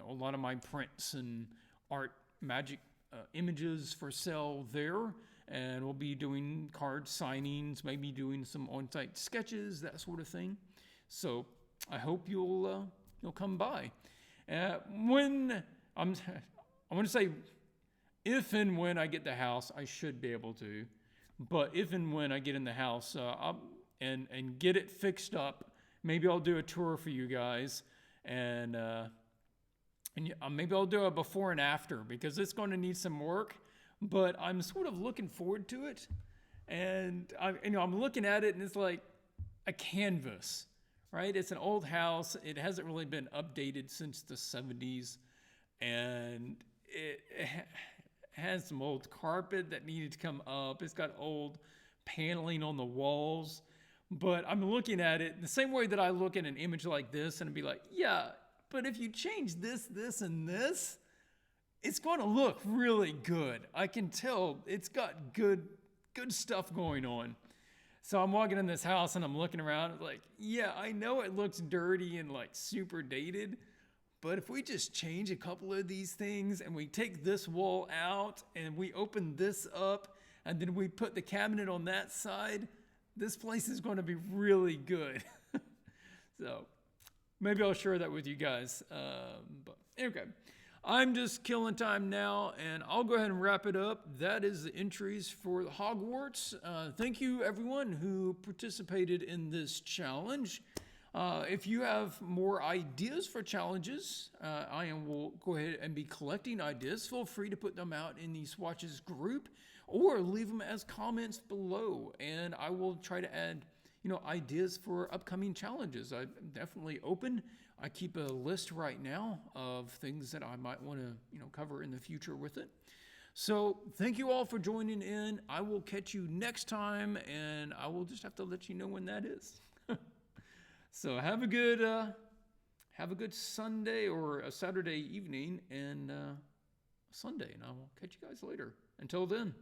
a lot of my prints and art magic images for sale there, and we'll be doing card signings, maybe doing some on-site sketches, that sort of thing. So I hope you'll come by. I want to say, if and when I get the house, I should be able to. But if and when I get in the house and get it fixed up, maybe I'll do a tour for you guys, and maybe I'll do a before and after, because it's going to need some work. But I'm sort of looking forward to it, and I'm looking at it, and it's like a canvas, right? It's an old house. It hasn't really been updated since the 70s, and it has some old carpet that needed to come up. It's got old paneling on the walls. But I'm looking at it the same way that I look at an image like this and be like, yeah, but if you change this, this, and this, it's going to look really good. I can tell it's got good stuff going on. So I'm walking in this house and I'm looking around like, yeah, I know it looks dirty and like super dated, but if we just change a couple of these things and we take this wall out and we open this up and then we put the cabinet on that side, this place is going to be really good. So maybe I'll share that with you guys. But okay, I'm just killing time now, and I'll go ahead and wrap it up. That is the entries for Hogwarts. Thank you, everyone who participated in this challenge. If you have more ideas for challenges, I will go ahead and be collecting ideas. Feel free to put them out in the Swatches group or leave them as comments below, and I will try to add ideas for upcoming challenges. I'm definitely open. I keep a list right now of things that I might want to cover in the future with it. So thank you all for joining in. I will catch you next time, and I will just have to let you know when that is. So have a good Sunday or a Saturday evening and Sunday, and I will catch you guys later. Until then.